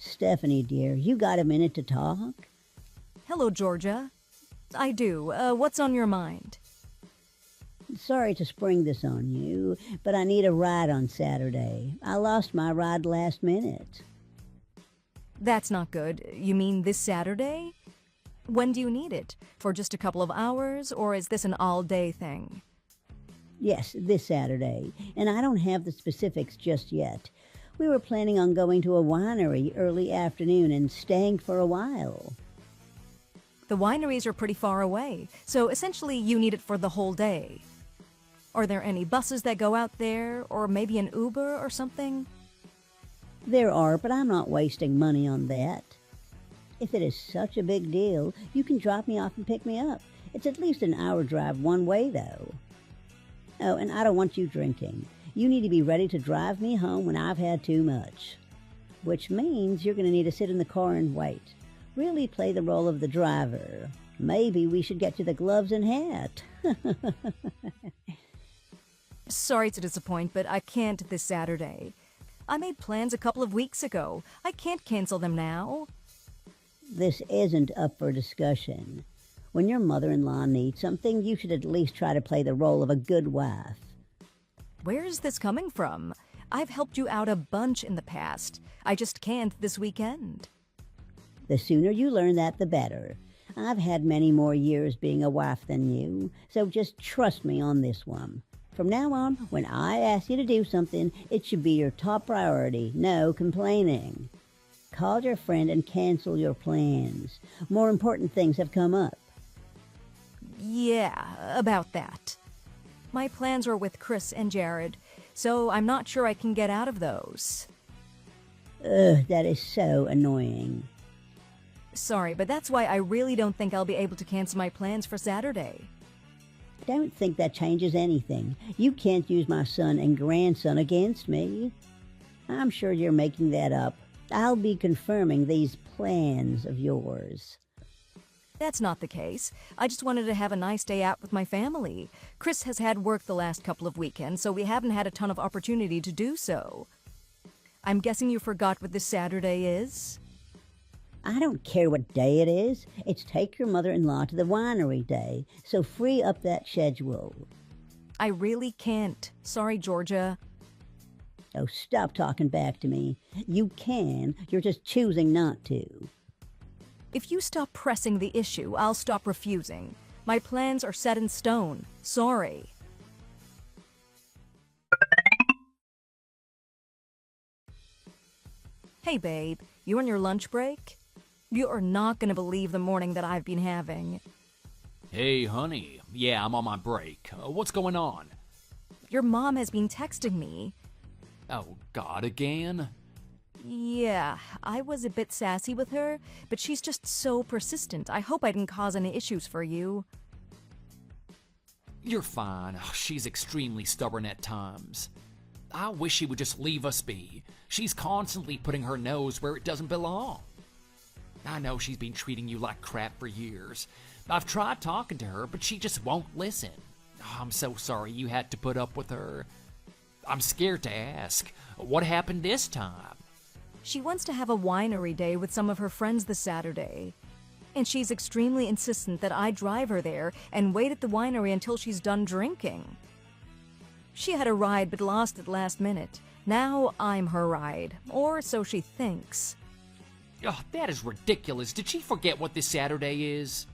Stephanie, dear, you got a minute to talk? Hello, Georgia. I do. What's on your mind? Sorry to spring this on you, but I need a ride on Saturday. I lost my ride last minute. That's not good. You mean this Saturday? When do you need it? For just a couple of hours, or is this an all-day thing? Yes, this Saturday, and I don't have the specifics just yet. We were planning on going to a winery early afternoon and staying for a while. The wineries are pretty far away, so essentially you need it for the whole day. Are there any buses that go out there, or maybe an Uber or something? There are, but I'm not wasting money on that. If it is such a big deal, you can drop me off and pick me up. It's at least an hour drive one way, though. Oh, and I don't want you drinking. You need to be ready to drive me home when I've had too much. Which means you're going to need to sit in the car and wait. Really play the role of the driver. Maybe we should get you the gloves and hat. Sorry to disappoint, but I can't this Saturday. I made plans a couple of weeks ago. I can't cancel them now. This isn't up for discussion. When your mother-in-law needs something, you should at least try to play the role of a good wife. Where is this coming from? I've helped you out a bunch in the past. I just can't this weekend. The sooner you learn that, the better. I've had many more years being a wife than you, so just trust me on this one. From now on, when I ask you to do something, it should be your top priority, no complaining. Call your friend and cancel your plans. More important things have come up. Yeah, about that. My plans are with Chris and Jared, so I'm not sure I can get out of those. Ugh, that is so annoying. Sorry, but that's why I really don't think I'll be able to cancel my plans for Saturday. Don't think that changes anything. You can't use my son and grandson against me. I'm sure you're making that up. I'll be confirming these plans of yours. That's not the case. I just wanted to have a nice day out with my family. Chris has had work the last couple of weekends, so we haven't had a ton of opportunity to do so. I'm guessing you forgot what this Saturday is? I don't care what day it is. It's take your mother-in-law to the winery day, so free up that schedule. I really can't. Sorry, Georgia. Oh, stop talking back to me. You can, you're just choosing not to. If you stop pressing the issue, I'll stop refusing. My plans are set in stone. Sorry. Hey, babe. You on your lunch break? You are not going to believe the morning that I've been having. Hey, honey. Yeah, I'm on my break. What's going on? Your mom has been texting me. Oh, God, again? Yeah, I was a bit sassy with her, but she's just so persistent. I hope I didn't cause any issues for you. You're fine. She's extremely stubborn at times. I wish she would just leave us be. She's constantly putting her nose where it doesn't belong. I know she's been treating you like crap for years. I've tried talking to her, but she just won't listen. I'm so sorry you had to put up with her. I'm scared to ask. What happened this time? She wants to have a winery day with some of her friends this Saturday. And she's extremely insistent that I drive her there and wait at the winery until she's done drinking. She had a ride but lost it last minute. Now I'm her ride, or so she thinks. Oh, that is ridiculous. Did she forget what this Saturday is?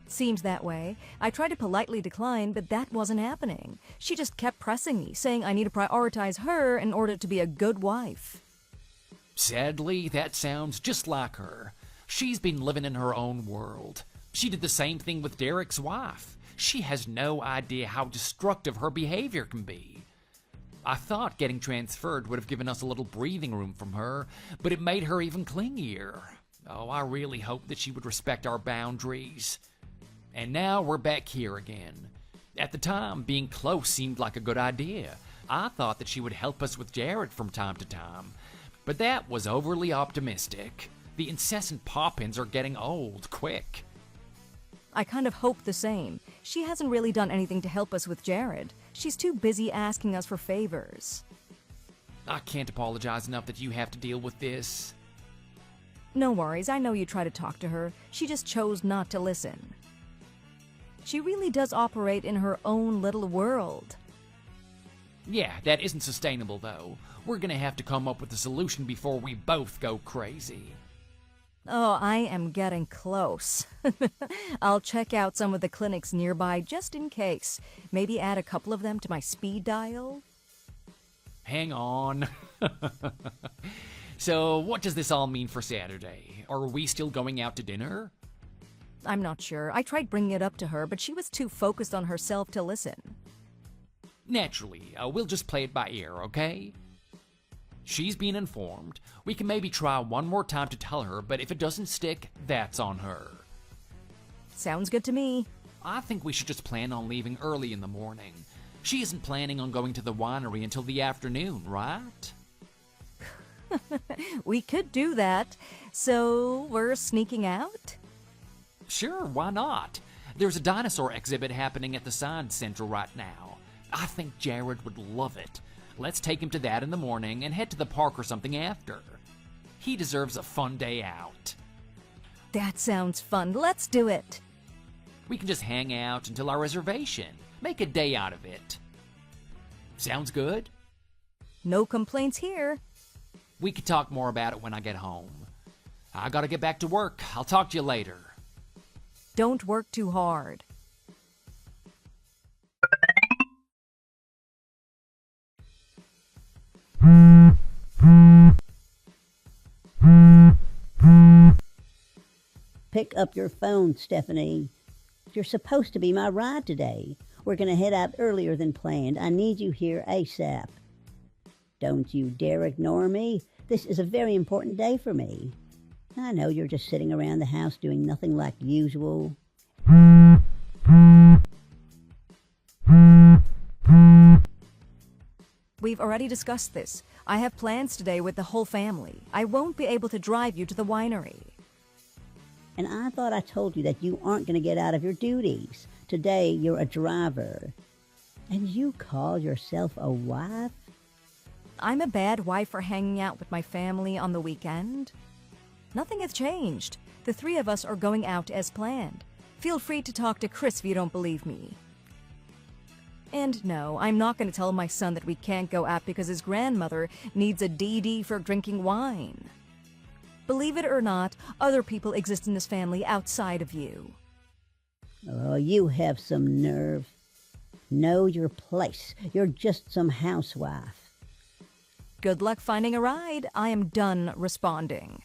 Seems that way. I tried to politely decline, but that wasn't happening. She just kept pressing me, saying I need to prioritize her in order to be a good wife. Sadly, that sounds just like her. She's been living in her own world. She did the same thing with Derek's wife. She has no idea how destructive her behavior can be. I thought getting transferred would have given us a little breathing room from her, but it made her even clingier. Oh, I really hoped that she would respect our boundaries. And now we're back here again. At the time, being close seemed like a good idea. I thought that she would help us with Jared from time to time, but that was overly optimistic. The incessant pop-ins are getting old quick. I kind of hope the same. She hasn't really done anything to help us with Jared. She's too busy asking us for favors. I can't apologize enough that you have to deal with this. No worries, I know you tried to talk to her. She just chose not to listen. She really does operate in her own little world. Yeah, that isn't sustainable, though. We're gonna have to come up with a solution before we both go crazy. Oh, I am getting close. I'll check out some of the clinics nearby just in case. Maybe add a couple of them to my speed dial. Hang on. So, what does this all mean for Saturday? Are we still going out to dinner? I'm not sure. I tried bringing it up to her, but she was too focused on herself to listen. Naturally, we'll just play it by ear, okay? She's been informed. We can maybe try one more time to tell her, but if it doesn't stick, that's on her. Sounds good to me. I think we should just plan on leaving early in the morning. She isn't planning on going to the winery until the afternoon, right? We could do that. So, we're sneaking out? Sure, why not? There's a dinosaur exhibit happening at the Science Center right now. I think Jared would love it. Let's take him to that in the morning and head to the park or something after. He deserves a fun day out. That sounds fun. Let's do it. We can just hang out until our reservation. Make a day out of it. Sounds good? No complaints here. We could talk more about it when I get home. I gotta get back to work. I'll talk to you later. Don't work too hard. Pick up your phone, Stephanie. You're supposed to be my ride today. We're going to head out earlier than planned. I need you here ASAP. Don't you dare ignore me. This is a very important day for me. I know you're just sitting around the house doing nothing like usual. We've already discussed this. I have plans today with the whole family. I won't be able to drive you to the winery. And I thought I told you that you aren't going to get out of your duties. Today, you're a driver. And you call yourself a wife? I'm a bad wife for hanging out with my family on the weekend. Nothing has changed. The three of us are going out as planned. Feel free to talk to Chris if you don't believe me. And no, I'm not going to tell my son that we can't go out because his grandmother needs a DD for drinking wine. Believe it or not, other people exist in this family outside of you. Oh, you have some nerve. Know your place. You're just some housewife. Good luck finding a ride. I am done responding.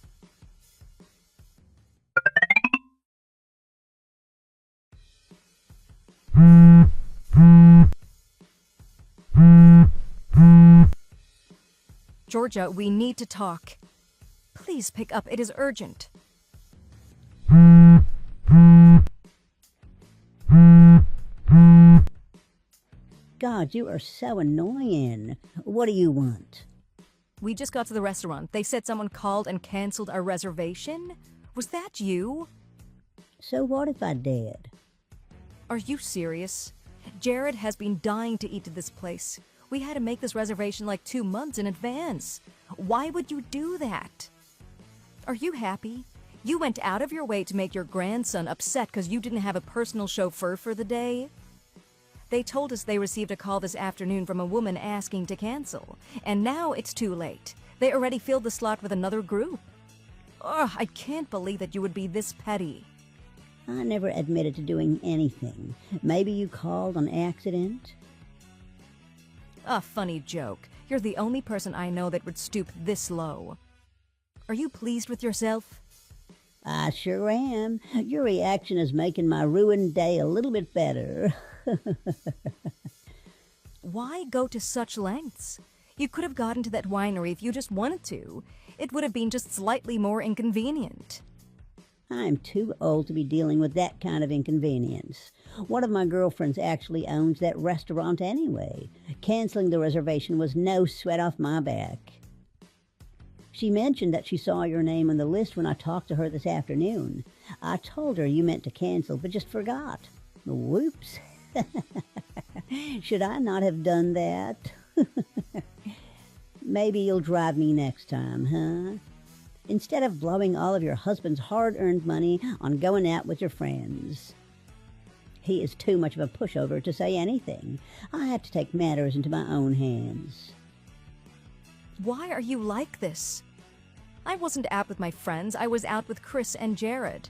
Georgia, we need to talk. Please pick up. It is urgent. God, you are so annoying. What do you want? We just got to the restaurant. They said someone called and canceled our reservation. Was that you? So what if I did? Are you serious? Jared has been dying to eat at this place. We had to make this reservation like 2 months in advance. Why would you do that? Are you happy? You went out of your way to make your grandson upset because you didn't have a personal chauffeur for the day? They told us they received a call this afternoon from a woman asking to cancel. And now it's too late. They already filled the slot with another group. Ugh, I can't believe that you would be this petty. I never admitted to doing anything. Maybe you called on accident? A funny joke. You're the only person I know that would stoop this low. Are you pleased with yourself? I sure am. Your reaction is making my ruined day a little bit better. Why go to such lengths? You could have gotten to that winery if you just wanted to. It would have been just slightly more inconvenient. I'm too old to be dealing with that kind of inconvenience. One of my girlfriends actually owns that restaurant anyway. Canceling the reservation was no sweat off my back. She mentioned that she saw your name on the list when I talked to her this afternoon. I told her you meant to cancel, but just forgot. Whoops. Should I not have done that? Maybe you'll drive me next time, huh? instead of blowing all of your husband's hard-earned money on going out with your friends. He is too much of a pushover to say anything. I have to take matters into my own hands. Why are you like this? I wasn't out with my friends, I was out with Chris and Jared.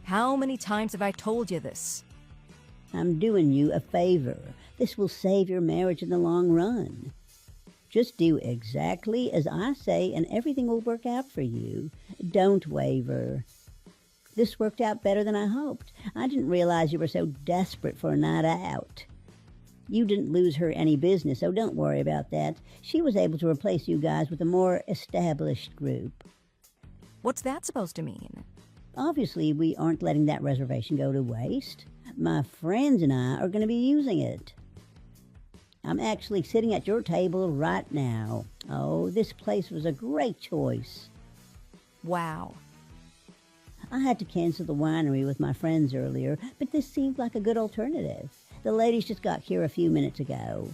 How many times have I told you this? I'm doing you a favor. This will save your marriage in the long run. Just do exactly as I say and everything will work out for you. Don't waver. This worked out better than I hoped. I didn't realize you were so desperate for a night out. You didn't lose her any business, so don't worry about that. She was able to replace you guys with a more established group. What's that supposed to mean? Obviously, we aren't letting that reservation go to waste. My friends and I are going to be using it. I'm actually sitting at your table right now. Oh, this place was a great choice. Wow. I had to cancel the winery with my friends earlier, but this seemed like a good alternative. The ladies just got here a few minutes ago.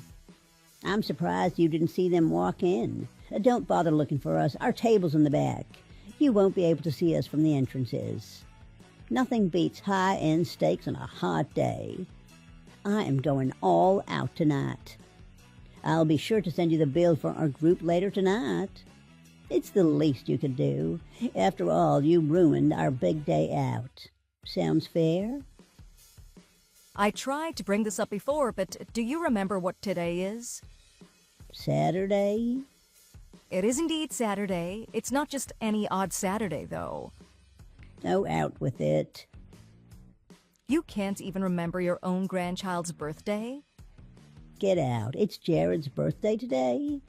I'm surprised you didn't see them walk in. Don't bother looking for us. Our table's in the back. You won't be able to see us from the entrances. Nothing beats high-end steaks on a hot day. I am going all out tonight. I'll be sure to send you the bill for our group later tonight. It's the least you could do. After all, you ruined our big day out. Sounds fair? I tried to bring this up before, but do you remember what today is? Saturday? It is indeed Saturday. It's not just any odd Saturday, though. Oh, out with it. You can't even remember your own grandchild's birthday? Get out. It's Jared's birthday today.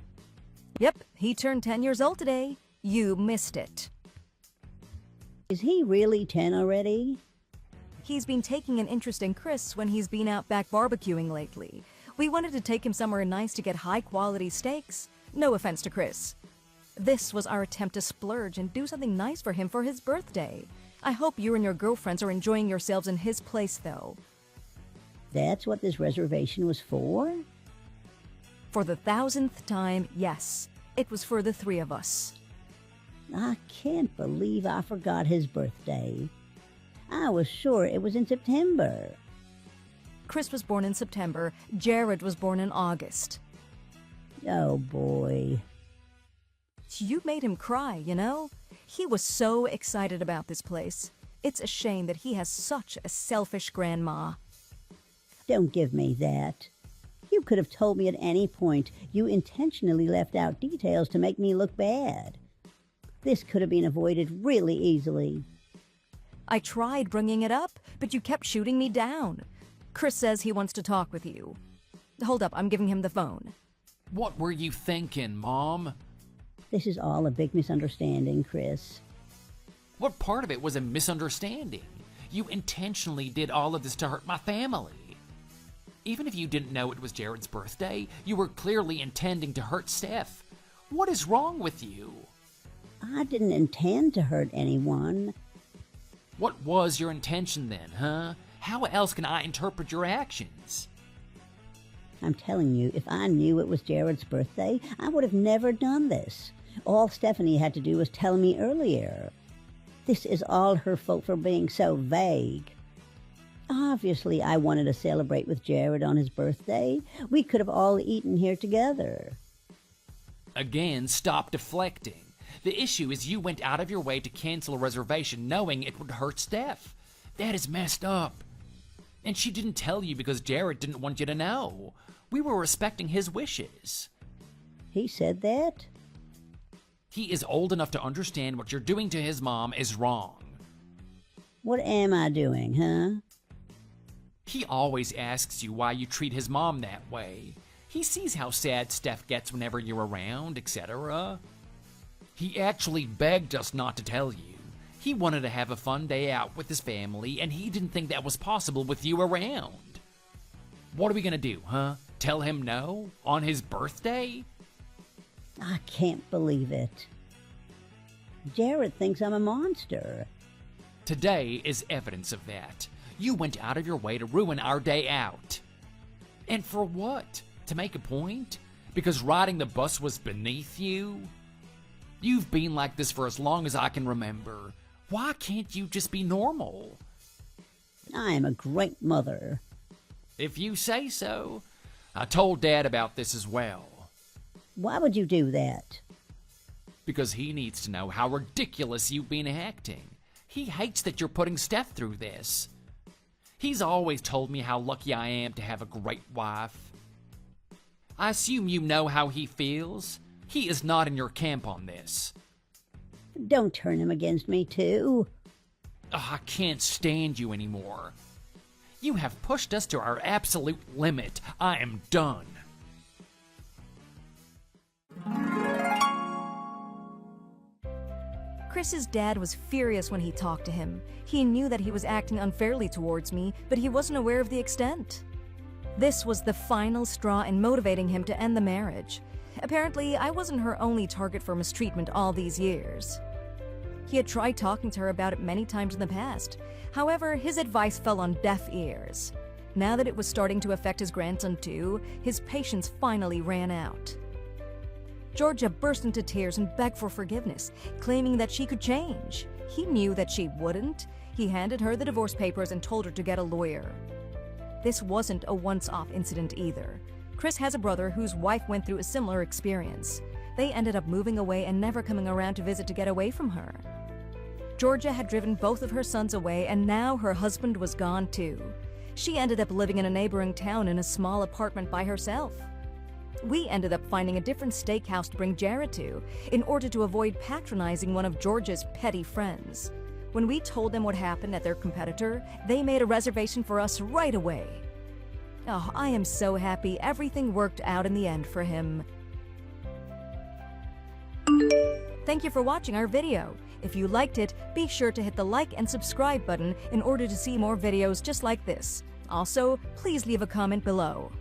Yep, he turned 10 years old today. You missed it. Is he really 10 already? He's been taking an interest in Chris when he's been out back barbecuing lately. We wanted to take him somewhere nice to get high-quality steaks. No offense to Chris. This was our attempt to splurge and do something nice for him for his birthday. I hope you and your girlfriends are enjoying yourselves in his place, though. That's what this reservation was for? For the 1000th time, yes. It was for the three of us. I can't believe I forgot his birthday. I was sure it was in September. Chris was born in September. Jared was born in August. Oh, boy. You made him cry, you know? He was so excited about this place. It's a shame that he has such a selfish grandma. Don't give me that. You could have told me at any point. You intentionally left out details to make me look bad. This could have been avoided really easily. I tried bringing it up, but you kept shooting me down. Chris says he wants to talk with you. Hold up, I'm giving him the phone. What were you thinking, Mom? This is all a big misunderstanding, Chris. What part of it was a misunderstanding? You intentionally did all of this to hurt my family. Even if you didn't know it was Jared's birthday, you were clearly intending to hurt Steph. What is wrong with you? I didn't intend to hurt anyone. What was your intention then, huh? How else can I interpret your actions? I'm telling you, if I knew it was Jared's birthday, I would have never done this. All Stephanie had to do was tell me earlier. This is all her fault for being so vague. Obviously, I wanted to celebrate with Jared on his birthday. We could have all eaten here together. Again, stop deflecting. The issue is you went out of your way to cancel a reservation knowing it would hurt Steph. That is messed up. And she didn't tell you because Jared didn't want you to know. We were respecting his wishes. He said that? He is old enough to understand what you're doing to his mom is wrong. What am I doing, huh? He always asks you why you treat his mom that way. He sees how sad Steph gets whenever you're around, etc. He actually begged us not to tell you. He wanted to have a fun day out with his family, and he didn't think that was possible with you around. What are we gonna do, huh? Tell him no? On his birthday? I can't believe it. Jared thinks I'm a monster. Today is evidence of that. You went out of your way to ruin our day out. And for what? To make a point? Because riding the bus was beneath you? You've been like this for as long as I can remember. Why can't you just be normal? I am a great mother. If you say so. I told Dad about this as well. Why would you do that? Because he needs to know how ridiculous you've been acting. He hates that you're putting Steph through this. He's always told me how lucky I am to have a great wife. I assume you know how he feels. He is not in your camp on this. Don't turn him against me, too. Oh, I can't stand you anymore. You have pushed us to our absolute limit. I am done. Chris's dad was furious when he talked to him. He knew that he was acting unfairly towards me, but he wasn't aware of the extent. This was the final straw in motivating him to end the marriage. Apparently, I wasn't her only target for mistreatment all these years. He had tried talking to her about it many times in the past. However, his advice fell on deaf ears. Now that it was starting to affect his grandson too, his patience finally ran out. Georgia burst into tears and begged for forgiveness, claiming that she could change. He knew that she wouldn't. He handed her the divorce papers and told her to get a lawyer. This wasn't a once-off incident either. Chris has a brother whose wife went through a similar experience. They ended up moving away and never coming around to visit to get away from her. Georgia had driven both of her sons away, and now her husband was gone too. She ended up living in a neighboring town in a small apartment by herself. We ended up finding a different steakhouse to bring Jared to, in order to avoid patronizing one of Georgia's petty friends. When we told them what happened at their competitor, they made a reservation for us right away. Oh, I am so happy everything worked out in the end for him. Thank you for watching our video. If you liked it, be sure to hit the like and subscribe button in order to see more videos just like this. Also, please leave a comment below.